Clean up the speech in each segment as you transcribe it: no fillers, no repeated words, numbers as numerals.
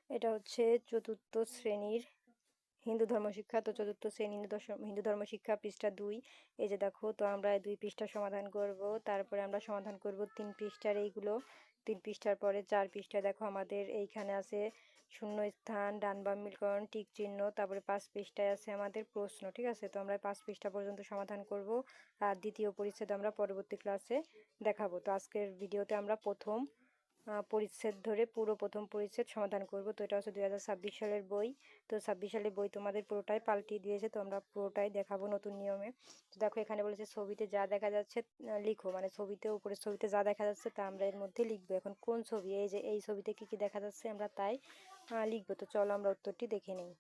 এটা হচ্ছে চতুর্থ শ্রেণীর হিন্দু ধর্ম শিক্ষা। তো চতুর্থ শ্রেণী হিন্দু ধর্ম শিক্ষা পৃষ্ঠা 2। এই যে দেখো, তো আমরা 2 পৃষ্ঠা সমাধান করব, তারপরে আমরা সমাধান করব 3 পৃষ্ঠার এইগুলো। 3 পৃষ্ঠার পরে 4 পৃষ্ঠা দেখো আমাদের এইখানে আছে শূন্য স্থান, ডান বাম মিলকরণ, টিক চিহ্ন, তারপরে 5 পৃষ্ঠায় আছে আমাদের প্রশ্ন। ঠিক আছে, তো আমরা 5 পৃষ্ঠা পর্যন্ত সমাধান করব, আর দ্বিতীয় পরিচ্ছেদ আমরা পরবর্তী ক্লাসে দেখাবো। তো আজকের ভিডিওতে আমরা প্রথম পরিচ্ছেদ ধরে পুরো প্রথম পরিচ্ছেদ সমাধান করব। তো এটা হচ্ছে 2026 সালের বই। তো 26 সালের বই তোমাদের পুরোটাই পাল্টিয়ে দিয়েছে, তো আমরা পুরোটাই দেখাবো নতুন নিয়মে। তো দেখো, এখানে বলেছে ছবিতে যা দেখা যাচ্ছে লিখো, মানে ছবিতে উপরের ছবিতে যা দেখা যাচ্ছে তা আমরা এর মধ্যে লিখবো। এখন কোন ছবি, এই যে এই ছবিতে কি কি দেখা যাচ্ছে আমরা তাই লিখবো। তো চলো আমরা উত্তরটি দেখে নিই।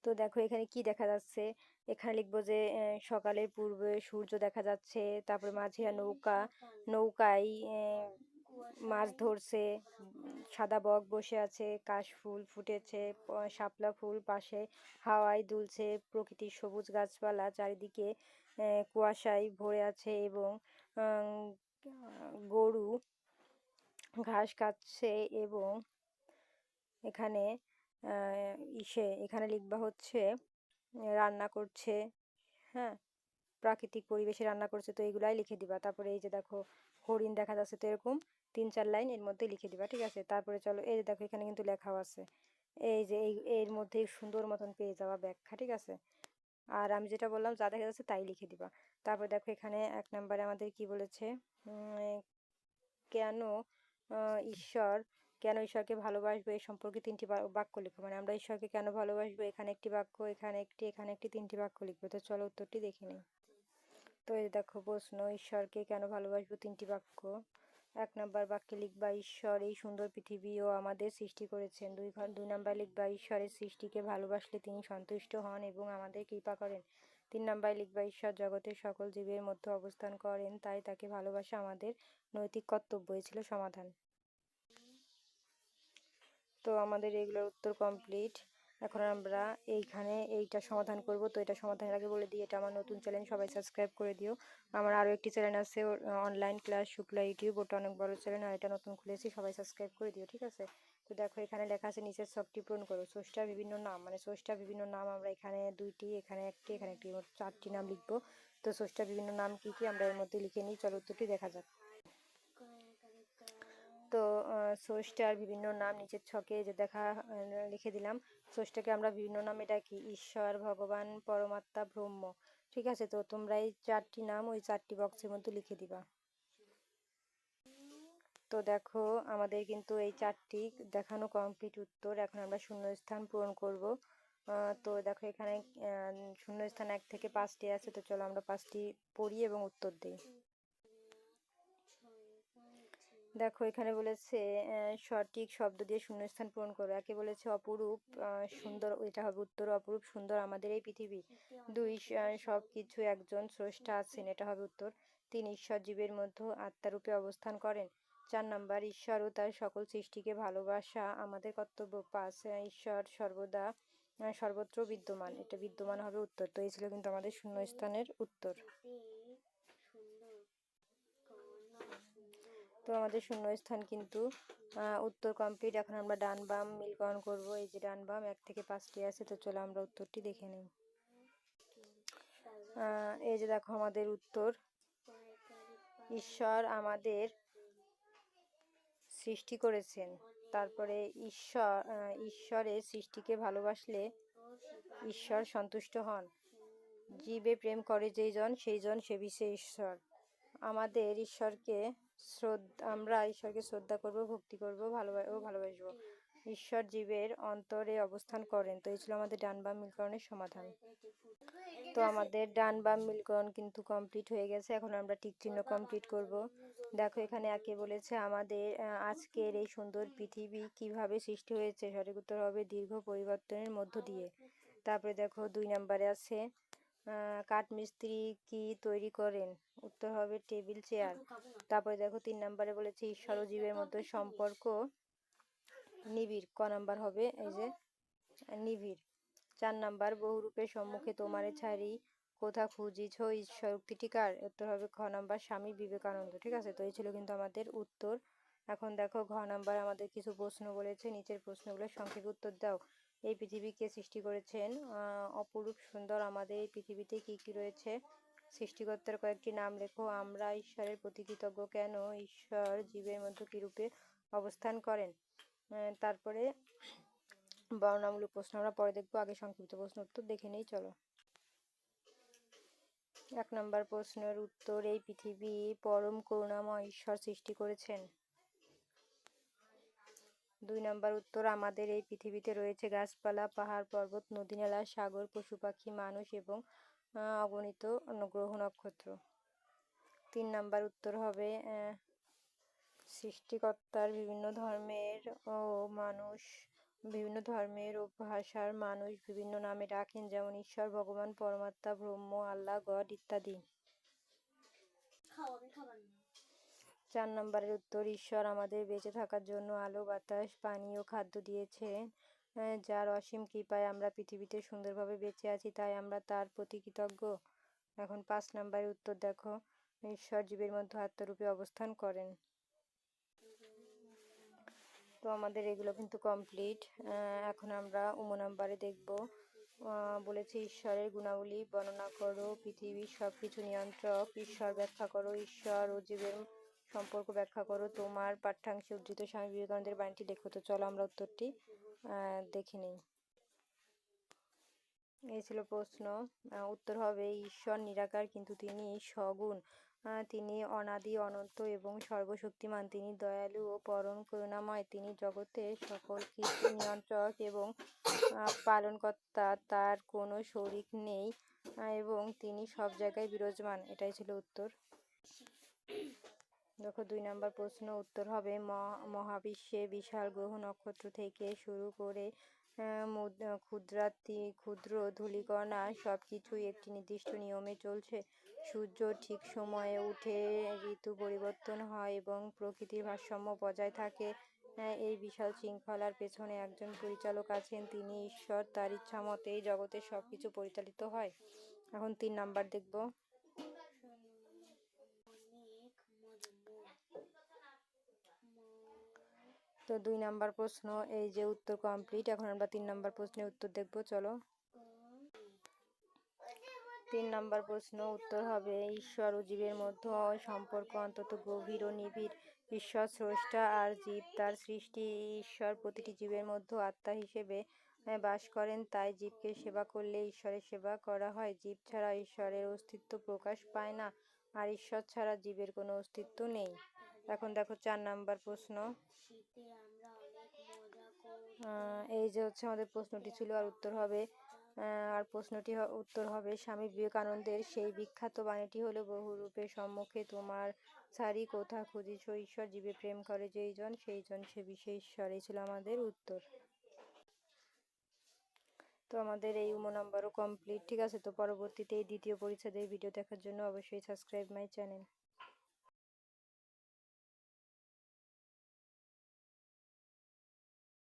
তো দেখো এখানে কি দেখা যাচ্ছে, এখানে লিখবো যে সকালের পূর্বে সূর্য দেখা যাচ্ছে, তারপরে মাঝিরা নৌকায় মাছ ধরছে, সাদা বক বসে আছে, কাশফুল ফুটেছে, শাপলা ফুল পাশে হাওয়ায় দুলছে, প্রকৃতির সবুজ গাছপালা চারিদিকে কুয়াশায় ভরে আছে, এবং গরু ঘাস খাচ্ছে, এবং এখানে এখানে লিখবা হচ্ছে রান্না করছে, হ্যাঁ, প্রাকৃতিক পরিবেশে রান্না করছে। তো এইগুলাই লিখে দিবা। তারপরে এই যে দেখো হরিণ দেখা যাচ্ছে, তো এরকম 3-4 লাইন এর মধ্যে লিখে দিবা। ঠিক আছে, তারপরে চলো এই যে দেখো এখানে কিন্তু লেখাও আছে, এই যে এর মধ্যে সুন্দর মতন পেয়ে যাওয়া ব্যাখ্যা। ঠিক আছে, আর আমি যেটা বললাম যা দেখা যাচ্ছে তাই লিখে দিবা। তারপর দেখো এখানে 1 নম্বরে আমাদের কি বলেছে, কেন ঈশ্বর কেন ঈশ্বরকে ভালোবাসবো এই সম্পর্কে 3টি বাক্য লিখো। মানে আমরা ঈশ্বরকে কেন ভালোবাসবো, এখানে একটি বাক্য, এখানে একটি 3টি বাক্য লিখবো। তো চলো উত্তরটি দেখে নিই। তো এই দেখো প্রশ্ন, ঈশ্বরকে কেন ভালোবাসবো 3টি বাক্য। 1 নম্বর বাক্যে লিখবা ঈশ্বর এই সুন্দর পৃথিবী ও আমাদের সৃষ্টি করেছেন। 2 নম্বর লিখবা ঈশ্বরের সৃষ্টিকে ভালোবাসলে তিনি সন্তুষ্ট হন এবং আমাদের কৃপা করেন। 3 নম্বর লিখবা ঈশ্বর জগতের সকল জীবের মধ্যে অবস্থান করেন, তাই তাকে ভালোবাসা আমাদের নৈতিক কর্তব্য। এই ছিল সমাধান। তো আমাদের এগুলোর উত্তর কমপ্লিট। এখন আমরা এইটা সমাধান করব। তো এটা সমাধানের আগে বলে দিই, এটা আমার নতুন চ্যানেল, সবাই সাবস্ক্রাইব করে দিও। আমার আরও একটি চ্যানেল আছে অনলাইন ক্লাস শুক্লা ইউটিউব, ওটা অনেক বড় চ্যানেল, আর এটা নতুন খুলেছি, সবাই সাবস্ক্রাইব করে দিও। ঠিক আছে, তো দেখো এখানে লেখা আছে নিচের ছকটি পূরণ করো। স্রষ্টার বিভিন্ন নাম, মানে স্রষ্টার বিভিন্ন নাম আমরা এখানে 2টি, এখানে একটি, এখানে একটি, মোট 4টি নাম লিখবো। তো স্রষ্টার বিভিন্ন নাম কি কি আমরা এর মধ্যে লিখে নিই। চলো উত্তরটি দেখা যাক। তো স্রষ্টার বিভিন্ন নাম নিচের ছকে যে লিখে দিলাম। স্রষ্টাকে আমরা বিভিন্ন নাম, এটা কি ঈশ্বর, ভগবান, পরমাত্মা, ব্রহ্ম। ঠিক আছে, তো তোমরা এই 4টি নাম ওই 4টি বক্সের মধ্যে লিখে দিবা। তো দেখো আমাদের কিন্তু এই 4টি দেখানো কমপ্লিট উত্তর। এখন আমরা শূন্যস্থান পূরণ করব। তো দেখো এখানে শূন্যস্থান 1 থেকে 5টি আছে। তো চলো আমরা 5টি পড়ি এবং উত্তর দিই। দেখো এখানে বলেছে সঠিক শব্দ দিয়ে শূন্যস্থান পূরণ করো। একে বলেছে অপরূপ সুন্দর, এটা হবে উত্তর, অপরূপ সুন্দর আমাদের এই পৃথিবী। 2 সব কিছু একজন স্রষ্টা আছেন, এটা হবে উত্তর। 3 ঈশ্বর জীবের মধ্যে আত্মারূপে অবস্থান করেন। 4 নম্বর ঈশ্বর ও তার সকল সৃষ্টিকে ভালোবাসা আমাদের কর্তব্য। 5 ঈশ্বর সর্বদা সর্বত্র বিদ্যমান, এটা বিদ্যমান হবে উত্তর। তো এই ছিল কিন্তু আমাদের শূন্যস্থানের উত্তর। তো আমাদের শূন্যস্থান কিন্তু উত্তর কমপ্লিট। এখন আমরা ডান বাম মিলকরণ করব। এই যে ডান বাম 1 থেকে 5টি আছে। তো চলো আমরা উত্তরটি দেখে নিই। এই যে দেখো আমাদের উত্তর, ঈশ্বর আমাদের সৃষ্টি করেছেন। তারপরে ঈশ্বরের সৃষ্টিকে ভালোবাসলে ঈশ্বর সন্তুষ্ট হন। জীবে প্রেম করে যেই জন সেই জন সেবিছে ঈশ্বর। আমরা ঈশ্বরকে শ্রদ্ধা করব, ভক্তি করব, ভালোবাসবো। ঈশ্বর জীবের অন্তরে অবস্থান করেন। তো এই ছিল আমাদের ডান বাম মিলকরণের সমাধান। তো আমাদের ডান বাম মিলকরণ কিন্তু কমপ্লিট হয়ে গেছে। এখন আমরা টিক চিহ্ন কমপ্লিট করব। দেখো এখানে একে বলেছে আমাদের আজকের এই সুন্দর পৃথিবী কিভাবে সৃষ্টি হয়েছে। সঠিক উত্তর হবে দীর্ঘ পরিবর্তনের মধ্য দিয়ে। তারপরে দেখো 2 নম্বরে আছে কাঠমিস্ত্রি কি তৈরি করেন, উত্তর হবে টেবিল চেয়ার। তারপরে দেখো 3 নম্বরে বলেছে ঈশ্বর ও জীবের মধ্যে সম্পর্ক নিবিড়, ক নাম্বার হবে এই যে নিবিড়। 4 নাম্বার বহুরূপের সম্মুখে তোমারে ছাড়ি কোথা খুঁজিছ ঈশ্বর, উক্তিটি কার, উত্তর হবে খ নাম্বার স্বামী বিবেকানন্দ। ঠিক আছে, তো এই ছিল কিন্তু আমাদের উত্তর। এখন দেখো ঘ নাম্বার আমাদের কিছু প্রশ্ন বলেছে, নিচের প্রশ্নগুলোর সংক্ষেপে উত্তর দাও। এই পৃথিবীকে সৃষ্টি করেছেন? অপরূপ সুন্দর আমাদের এই পৃথিবীতে কি কি রয়েছে? সৃষ্টিকর্তার কয়েকটি নাম লেখো। আমরা ঈশ্বরের প্রতি কৃতজ্ঞ কেন? ঈশ্বর জীবের মধ্যে কিরূপে অবস্থান করেন? তারপরে বর্ণনামূলক প্রশ্ন আমরা পরে দেখবো, আগে সংক্ষিপ্ত প্রশ্ন উত্তর দেখে নেই, চলো। 1 নম্বর প্রশ্নের উত্তর, এই পৃথিবী পরম করুণাময় ঈশ্বর সৃষ্টি করেছেন। 2 নম্বর উত্তর, আমাদের এই পৃথিবীতে রয়েছে গাছপালা, পাহাড়, পর্বত, নদী-নালা, সাগর, পশু-পাখি, মানুষ এবং অগণিত গ্রহ নক্ষত্র। 3 নম্বর উত্তর হবে সৃষ্টিকর্তার বিভিন্ন ধর্মের ও ভাষার মানুষ বিভিন্ন নামে ডাকেন, যেমন ঈশ্বর, ভগবান, পরমাত্মা, ব্রহ্ম, আল্লাহ, গড ইত্যাদি। 4 নম্বরের উত্তর, ঈশ্বর আমাদের বেঁচে থাকার জন্য আলো, বাতাস, পানি ও খাদ্য দিয়েছেন, যার অসীম কৃপায় আমরা পৃথিবীতে সুন্দরভাবে বেঁচে আছি, তাই আমরা তার প্রতি কৃতজ্ঞ। এখন 5 নম্বরের উত্তর দেখো, ঈশ্বর জীবের মধ্যে আত্মরূপে অবস্থান করেন। তো আমাদের এগুলো কিন্তু কমপ্লিট। এখন আমরা নাম্বারে দেখব। বলেছে ঈশ্বরের গুণাবলী বর্ণনা করো, পৃথিবীর সব কিছু নিয়ন্ত্রক ঈশ্বর ব্যাখ্যা করো, ঈশ্বর ও জীবের সম্পর্ক ব্যাখ্যা করো, তোমার পাঠ্যাংশে উদ্ধৃত স্বামী বিবেকানন্দের বাণীটি লেখো। তো চলো আমরা উত্তরটি দেখে নিই। এই ছিল প্রশ্ন। উত্তর হবে ঈশ্বর নিরাকার কিন্তু তিনি সগুণ, তিনি অনাদি অনন্ত এবং সর্বশক্তিমান, তিনি দয়ালু ও পরম করুণাময়, তিনি জগতের সকল কিছু নিয়ন্ত্রক এবং পালনকর্তা, তার কোনো শরিক নেই এবং তিনি সব জায়গায় বিরাজমান। এটাই ছিল উত্তর। দেখো 2 নম্বর প্রশ্ন, উত্তর হবে মহাবিশ্বে বিশাল গ্রহ নক্ষত্র থেকে শুরু করে ক্ষুদ্র ধূলিকণা সব কিছুই একটি নির্দিষ্ট নিয়মে চলছে। সূর্য ঠিক সময়ে উঠে, ঋতু পরিবর্তন হয় এবং প্রকৃতির ভারসাম্য বজায় থাকে। এই বিশাল শৃঙ্খলার পেছনে একজন পরিচালক আছেন, তিনি ঈশ্বর, তার ইচ্ছা মতেই জগতের সব কিছু পরিচালিত হয়। এখন 3 নাম্বার দেখব। তো 2 নাম্বার প্রশ্ন এই যে উত্তর কমপ্লিট। এখন আমরা 3 নাম্বার প্রশ্নের উত্তর দেখব, চলো। 3 নাম্বার প্রশ্ন উত্তর হবে ঈশ্বর ও জীবের মধ্যে সম্পর্ক অত্যন্ত গভীর ও নিবিড়। ঈশ্বর স্রষ্টা আর জীব তার সৃষ্টি। ঈশ্বর প্রতিটি জীবের মধ্যে আত্মা হিসেবে বাস করেন, তাই জীবকে সেবা করলে ঈশ্বরের সেবা করা হয়। জীব ছাড়া ঈশ্বরের অস্তিত্ব প্রকাশ পায় না, আর ঈশ্বর ছাড়া জীবের কোনো অস্তিত্ব নেই। এখন দেখো 4 নাম্বার প্রশ্ন। এই যে হচ্ছে আমাদের প্রশ্নটি ছিল, আর উত্তর হবে স্বামী বিবেকানন্দের সেই বিখ্যাত বাণীটি হলো, বহুরূপে সম্মুখে তোমার ছাড়ি কোথা খুঁজিছ, ঈশ্বর জীবে প্রেম করে যেই জন, সেই জন সে বিশেষ ঈশ্বর। এই ছিল আমাদের উত্তর। তো আমাদের এই নাম্বারও কমপ্লিট। ঠিক আছে, তো পরবর্তীতে এই দ্বিতীয় পরিচ্ছেদের ভিডিও দেখার জন্য অবশ্যই সাবস্ক্রাইব মাই চ্যানেল।